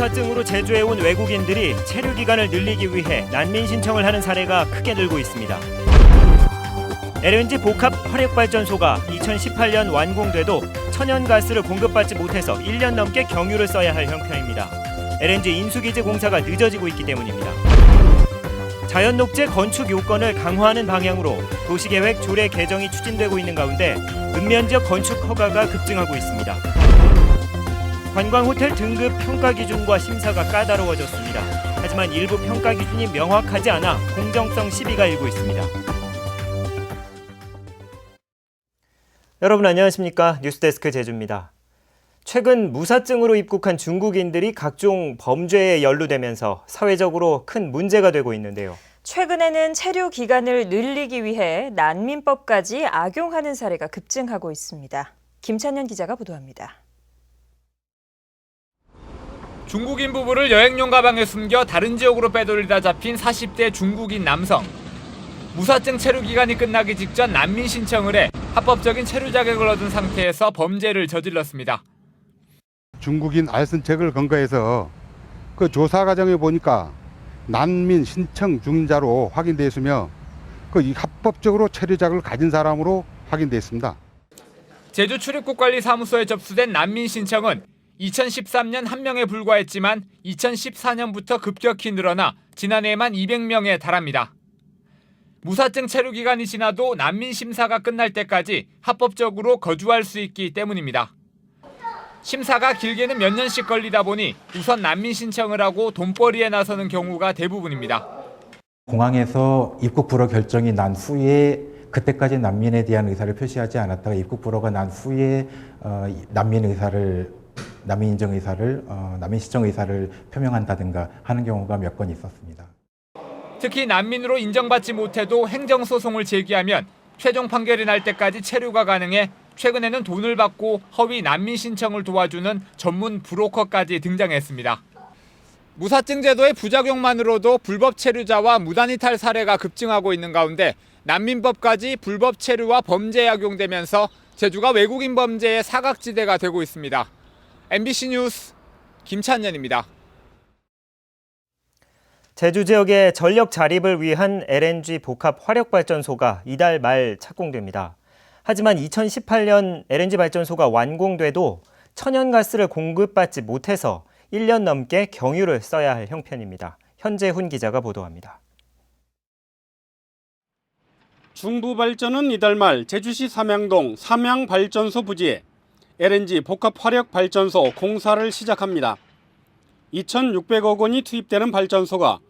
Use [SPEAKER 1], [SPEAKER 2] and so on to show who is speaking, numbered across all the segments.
[SPEAKER 1] 무사증으로 제주에 온 외국인들이 체류 기간을 늘리기 위해 난민 신청을 하는 사례가 크게 늘고 있습니다. LNG 복합 화력발전소가 2018년 완공돼도 천연가스를 공급받지 못해서 1년 넘게 경유를 써야 할 형편입니다. LNG 인수기지 공사가 늦어지고 있기 때문입니다. 자연녹지 건축 요건을 강화하는 방향으로 도시계획 조례 개정이 추진되고 있는 가운데 읍면지역 건축 허가가 급증하고 있습니다. 관광호텔 등급 평가 기준과 심사가 까다로워졌습니다. 하지만 일부 평가 기준이 명확하지 않아 공정성 시비가 일고 있습니다. 여러분 안녕하십니까? 뉴스데스크 제주입니다. 최근 무사증으로 입국한 중국인들이 각종 범죄에 연루되면서 사회적으로 큰 문제가 되고 있는데요.
[SPEAKER 2] 최근에는 체류 기간을 늘리기 위해 난민법까지 악용하는 사례가 급증하고 있습니다. 김찬현 기자가 보도합니다.
[SPEAKER 3] 중국인 부부를 여행용 가방에 숨겨 다른 지역으로 빼돌리다 잡힌 40대 중국인 남성. 무사증 체류 기간이 끝나기 직전 난민 신청을 해 합법적인 체류 자격을 얻은 상태에서 범죄를 저질렀습니다.
[SPEAKER 4] 중국인 알선책을 근거해서 그 조사 과정에 보니까 난민 신청 중인자로 확인되었으며 합법적으로 체류 자격을 가진 사람으로 확인됐습니다.
[SPEAKER 3] 제주 출입국관리사무소에 접수된 난민 신청은 2013년 1명에 불과했지만 2014년부터 급격히 늘어나 지난해에만 200명에 달합니다. 무사증 체류 기간이 지나도 난민 심사가 끝날 때까지 합법적으로 거주할 수 있기 때문입니다. 심사가 길게는 몇 년씩 걸리다 보니 우선 난민 신청을 하고 돈벌이에 나서는 경우가 대부분입니다.
[SPEAKER 5] 공항에서 입국 불허 결정이 난 후에 그때까지 난민에 대한 의사를 표시하지 않았다가 입국 불허가 난 후에 난민 인정 의사를 난민 신청 의사를 표명한다든가 하는 경우가 몇 건 있었습니다.
[SPEAKER 3] 특히 난민으로 인정받지 못해도 행정소송을 제기하면 최종 판결이 날 때까지 체류가 가능해 최근에는 돈을 받고 허위 난민 신청을 도와주는 전문 브로커까지 등장했습니다. 무사증 제도의 부작용만으로도 불법 체류자와 무단이탈 사례가 급증하고 있는 가운데 난민법까지 불법 체류와 범죄에 악용되면서 제주가 외국인 범죄의 사각지대가 되고 있습니다. MBC 뉴스 김찬현입니다.
[SPEAKER 1] 제주 지역의 전력 자립을 위한 LNG 복합 화력발전소가 이달 말 착공됩니다. 하지만 2018년 LNG 발전소가 완공돼도 천연가스를 공급받지 못해서 1년 넘게 경유를 써야 할 형편입니다. 현재훈 기자가 보도합니다.
[SPEAKER 6] 중부발전은 이달 말 제주시 삼양동 삼양발전소 부지에 LNG 복합화력발전소 공사를 시작합니다. 2,600억 원이 투입되는 발전소가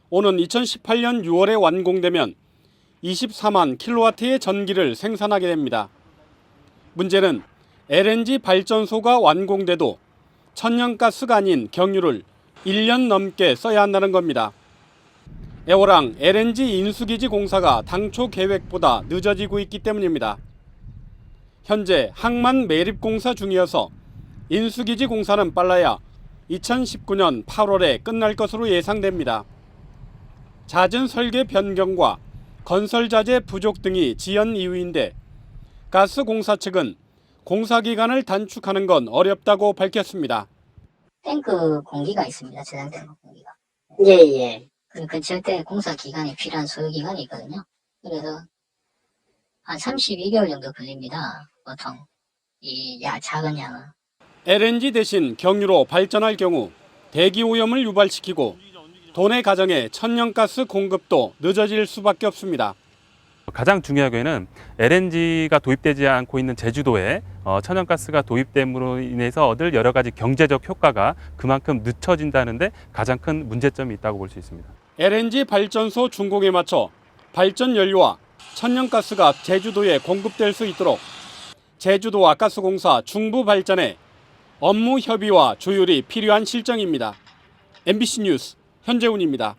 [SPEAKER 6] 오는 2018년 6월에 완공되면 24만 킬로와트의 전기를 생산하게 됩니다. 문제는 LNG 발전소가 완공돼도 천연가스가 아닌 경유를 1년 넘게 써야 한다는 겁니다. 애월항 LNG 인수기지 공사가 당초 계획보다 늦어지고 있기 때문입니다. 현재 항만 매립공사 중이어서 인수기지 공사는 빨라야 2019년 8월에 끝날 것으로 예상됩니다. 잦은 설계 변경과 건설 자재 부족 등이 지연 이유인데 가스공사 측은 공사 기간을 단축하는 건 어렵다고 밝혔습니다.
[SPEAKER 7] 탱크 공기가 있습니다. 저장 탱크 공기가. 예. 그 절대 공사 기간이 필요한 소요 기간이 있거든요. 그래서 한 32개월 정도 걸립니다. 보통 이 작은 양은.
[SPEAKER 6] LNG 대신 경유로 발전할 경우 대기 오염을 유발시키고 도내 가정의 천연가스 공급도 늦어질 수밖에 없습니다.
[SPEAKER 8] 가장 중요하게는 LNG가 도입되지 않고 있는 제주도에 천연가스가 도입됨으로 인해서 얻을 여러 가지 경제적 효과가 그만큼 늦춰진다는데 가장 큰 문제점이 있다고 볼 수 있습니다.
[SPEAKER 6] LNG 발전소 준공에 맞춰 발전 연료와 천연가스가 제주도에 공급될 수 있도록 제주도와 가스공사 중부발전에 업무 협의와 조율이 필요한 실정입니다. MBC 뉴스 현재훈입니다.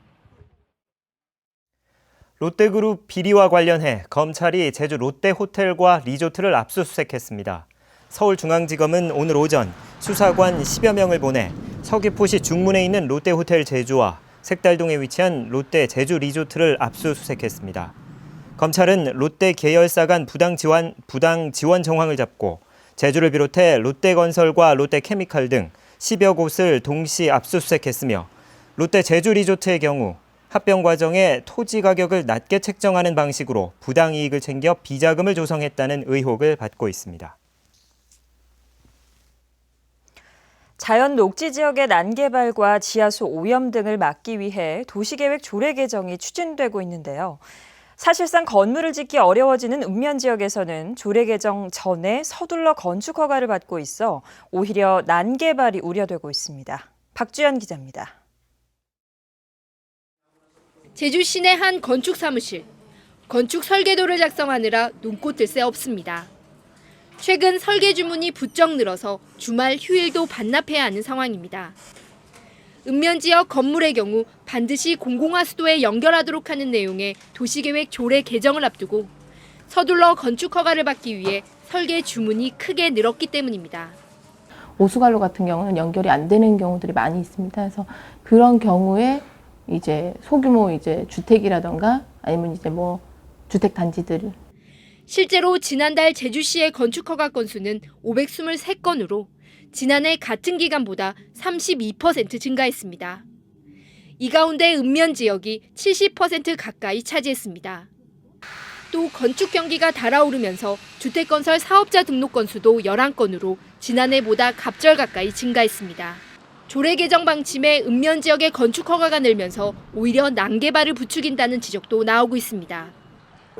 [SPEAKER 1] 롯데그룹 비리와 관련해 검찰이 제주 롯데호텔과 리조트를 압수수색했습니다. 서울중앙지검은 오늘 오전 수사관 10여 명을 보내 서귀포시 중문에 있는 롯데호텔 제주와 색달동에 위치한 롯데 제주 리조트를 압수수색했습니다. 검찰은 롯데 계열사 간 부당 지원 정황을 잡고 제주를 비롯해 롯데건설과 롯데케미칼 등 10여 곳을 동시 압수수색했으며 롯데 제주리조트의 경우 합병 과정에 토지 가격을 낮게 책정하는 방식으로 부당 이익을 챙겨 비자금을 조성했다는 의혹을 받고 있습니다.
[SPEAKER 2] 자연 녹지 지역의 난개발과 지하수 오염 등을 막기 위해 도시계획 조례 개정이 추진되고 있는데요. 사실상 건물을 짓기 어려워지는 읍면 지역에서는 조례 개정 전에 서둘러 건축 허가를 받고 있어 오히려 난개발이 우려되고 있습니다. 박주연 기자입니다.
[SPEAKER 9] 제주 시내 한 건축 사무실. 건축 설계도를 작성하느라 눈꽃을 새 없습니다. 최근 설계 주문이 부쩍 늘어서 주말 휴일도 반납해야 하는 상황입니다. 읍면 지역 건물의 경우 반드시 공공하수도에 연결하도록 하는 내용의 도시계획 조례 개정을 앞두고 서둘러 건축 허가를 받기 위해 설계 주문이 크게 늘었기 때문입니다.
[SPEAKER 10] 오수관로 같은 경우는 연결이 안 되는 경우들이 많이 있습니다. 그래서 그런 경우에 이제 소규모 이제 주택이라던가 아니면 이제 뭐 주택 단지들.
[SPEAKER 9] 실제로 지난달 제주시의 건축 허가 건수는 523건으로 지난해 같은 기간보다 32% 증가했습니다. 이 가운데 읍면 지역이 70% 가까이 차지했습니다. 또 건축 경기가 달아오르면서 주택건설 사업자 등록 건수도 11건으로 지난해보다 갑절 가까이 증가했습니다. 조례 개정 방침에 읍면 지역의 건축 허가가 늘면서 오히려 난개발을 부추긴다는 지적도 나오고 있습니다.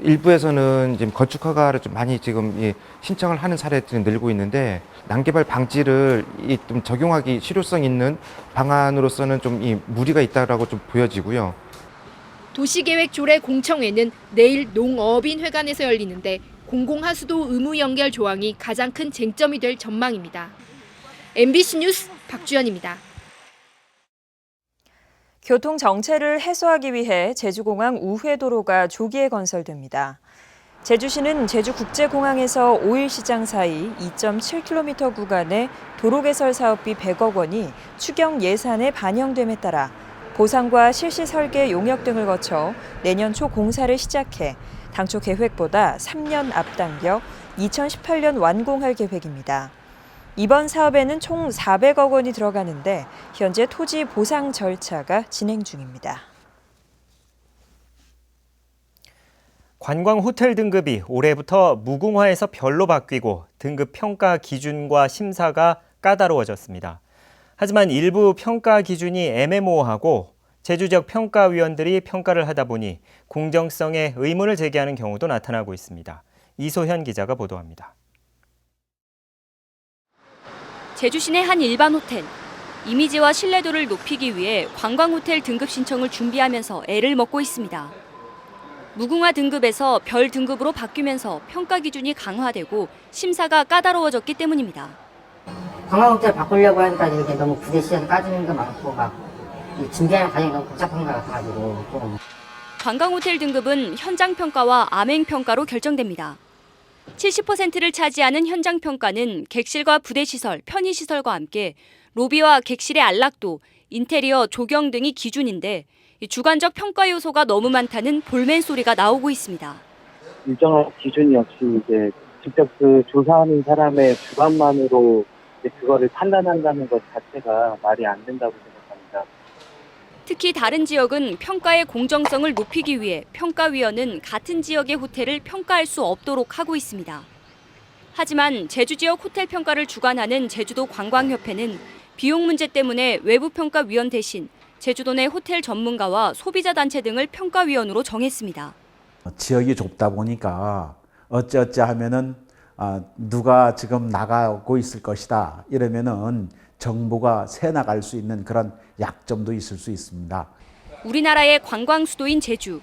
[SPEAKER 11] 일부에서는 지금 건축 허가를 좀 많이 지금 신청을 하는 사례들이 늘고 있는데 난개발 방지를 좀 적용하기 실효성 있는 방안으로서는 좀 무리가 있다라고 좀 보여지고요.
[SPEAKER 9] 도시계획 조례 공청회는 내일 농어업인회관에서 열리는데 공공하수도 의무 연결 조항이 가장 큰 쟁점이 될 전망입니다. MBC 뉴스 박주연입니다.
[SPEAKER 2] 교통 정체를 해소하기 위해 제주공항 우회도로가 조기에 건설됩니다. 제주시는 제주국제공항에서 5일시장 사이 2.7km 구간의 도로 개설 사업비 100억 원이 추경 예산에 반영됨에 따라 보상과 실시 설계 용역 등을 거쳐 내년 초 공사를 시작해 당초 계획보다 3년 앞당겨 2018년 완공할 계획입니다. 이번 사업에는 총 400억 원이 들어가는데 현재 토지 보상 절차가 진행 중입니다.
[SPEAKER 1] 관광 호텔 등급이 올해부터 무궁화에서 별로 바뀌고 등급 평가 기준과 심사가 까다로워졌습니다. 하지만 일부 평가 기준이 애매모호하고 제주 지역 평가위원들이 평가를 하다 보니 공정성에 의문을 제기하는 경우도 나타나고 있습니다. 이소현 기자가 보도합니다.
[SPEAKER 12] 제주시 내 한 일반 호텔. 이미지와 신뢰도를 높이기 위해 관광호텔 등급 신청을 준비하면서 애를 먹고 있습니다. 무궁화 등급에서 별 등급으로 바뀌면서 평가 기준이 강화되고 심사가 까다로워졌기 때문입니다.
[SPEAKER 13] 관광호텔 바꾸려고 하니까 이게 너무 부대시에서 따지는 게 많고 막 준비하는 과정이 너무 복잡한 것 같아가지고 좀.
[SPEAKER 12] 관광호텔 등급은 현장평가와 암행평가로 결정됩니다. 70%를 차지하는 현장평가는 객실과 부대시설, 편의시설과 함께 로비와 객실의 안락도, 인테리어, 조경 등이 기준인데 주관적 평가 요소가 너무 많다는 볼멘 소리가 나오고 있습니다.
[SPEAKER 14] 일정한 기준이 없이 이제 직접 그 조사하는 사람의 주관만으로 이제 그거를 판단한다는 것 자체가 말이 안 된다고 생각합니다.
[SPEAKER 12] 특히 다른 지역은 평가의 공정성을 높이기 위해 평가위원은 같은 지역의 호텔을 평가할 수 없도록 하고 있습니다. 하지만 제주 지역 호텔 평가를 주관하는 제주도 관광협회는 비용 문제 때문에 외부 평가위원 대신 제주도 내 호텔 전문가와 소비자 단체 등을 평가위원으로 정했습니다.
[SPEAKER 15] 지역이 좁다 보니까 어찌어찌 하면은 누가 지금 나가고 있을 것이다 이러면은 정보가 새 나갈 수 있는 그런 약점도 있을 수 있습니다.
[SPEAKER 12] 우리나라의 관광 수도인 제주.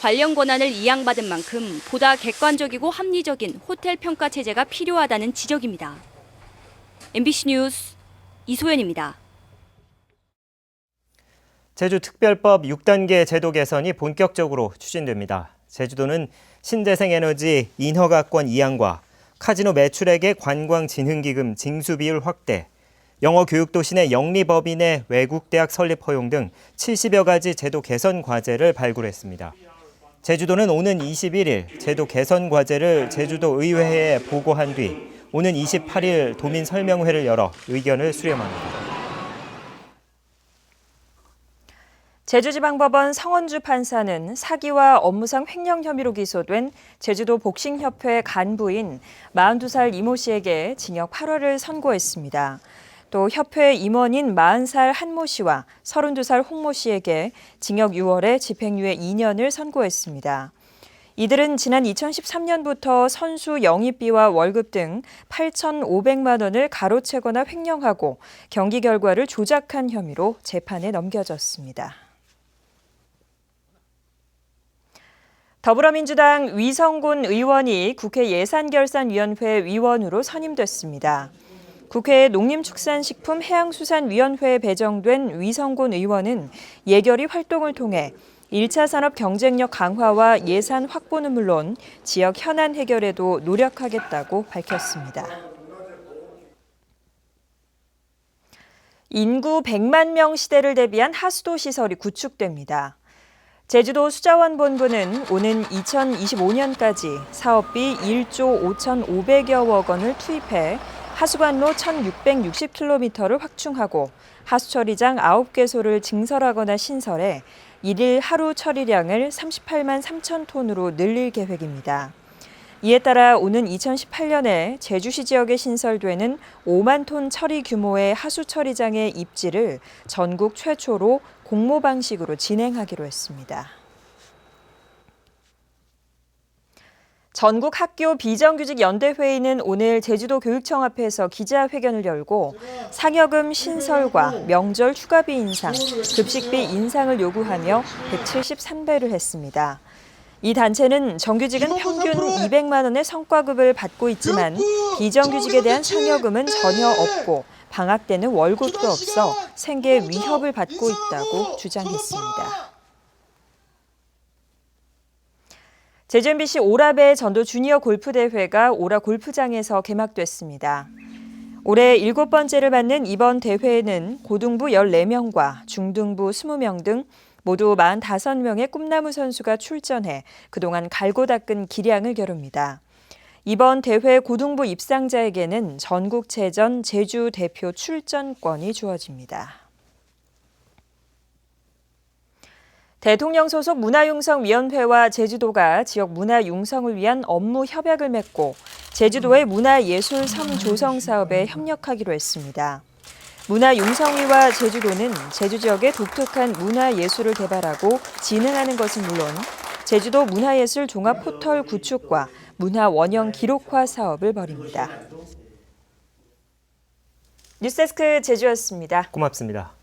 [SPEAKER 12] 관련 권한을 이양받은 만큼 보다 객관적이고 합리적인 호텔 평가 체제가 필요하다는 지적입니다. MBC 뉴스 이소연입니다.
[SPEAKER 1] 제주특별법 6단계 제도 개선이 본격적으로 추진됩니다. 제주도는 신재생에너지 인허가권 이양과 카지노 매출액의 관광진흥기금 징수 비율 확대, 영어 교육도시 내 영리법인의 외국대학 설립 허용 등 70여 가지 제도 개선 과제를 발굴했습니다. 제주도는 오는 21일 제도 개선 과제를 제주도 의회에 보고한 뒤 오는 28일 도민 설명회를 열어 의견을 수렴합니다.
[SPEAKER 2] 제주지방법원 성원주 판사는 사기와 업무상 횡령 혐의로 기소된 제주도 복싱협회 간부인 42살 이모 씨에게 징역 8월을 선고했습니다. 또 협회 임원인 40살 한모 씨와 32살 홍모 씨에게 징역 6월에 집행유예 2년을 선고했습니다. 이들은 지난 2013년부터 선수 영입비와 월급 등 8,500만 원을 가로채거나 횡령하고 경기 결과를 조작한 혐의로 재판에 넘겨졌습니다. 더불어민주당 위성곤 의원이 국회 예산결산위원회 위원으로 선임됐습니다. 국회 농림축산식품해양수산위원회에 배정된 위성곤 의원은 예결위 활동을 통해 1차 산업 경쟁력 강화와 예산 확보는 물론 지역 현안 해결에도 노력하겠다고 밝혔습니다. 인구 100만 명 시대를 대비한 하수도 시설이 구축됩니다. 제주도 수자원본부는 오는 2025년까지 사업비 1조 5,500여억 원을 투입해 하수관로 1,660km를 확충하고 하수처리장 9개소를 증설하거나 신설해 일일 하루 처리량을 38만 3천 톤으로 늘릴 계획입니다. 이에 따라 오는 2018년에 제주시 지역에 신설되는 5만 톤 처리 규모의 하수처리장의 입지를 전국 최초로 공모 방식으로 진행하기로 했습니다. 전국 학교 비정규직 연대회의는 오늘 제주도 교육청 앞에서 기자회견을 열고 상여금 신설과 명절 휴가비 인상, 급식비 인상을 요구하며 173배를 했습니다. 이 단체는 정규직은 평균 200만 원의 성과급을 받고 있지만 비정규직에 대한 상여금은 전혀 없고 방학 때는 월급도 없어 생계 위협을 받고 있다고 주장했습니다. 제주 MBC 오라배 전도 주니어 골프대회가 오라 골프장에서 개막됐습니다. 올해 7번째를 맞는 이번 대회에는 고등부 14명과 중등부 20명 등 모두 45명의 꿈나무 선수가 출전해 그동안 갈고 닦은 기량을 겨룹니다. 이번 대회 고등부 입상자에게는 전국체전 제주 대표 출전권이 주어집니다. 대통령 소속 문화융성위원회와 제주도가 지역 문화융성을 위한 업무 협약을 맺고 제주도의 문화예술 섬 조성 사업에 협력하기로 했습니다. 문화융성위와 제주도는 제주 지역의 독특한 문화예술을 개발하고 진흥하는 것은 물론 제주도 문화예술 종합 포털 구축과 문화원형 기록화 사업을 벌입니다. 뉴스데스크 제주였습니다.
[SPEAKER 1] 고맙습니다.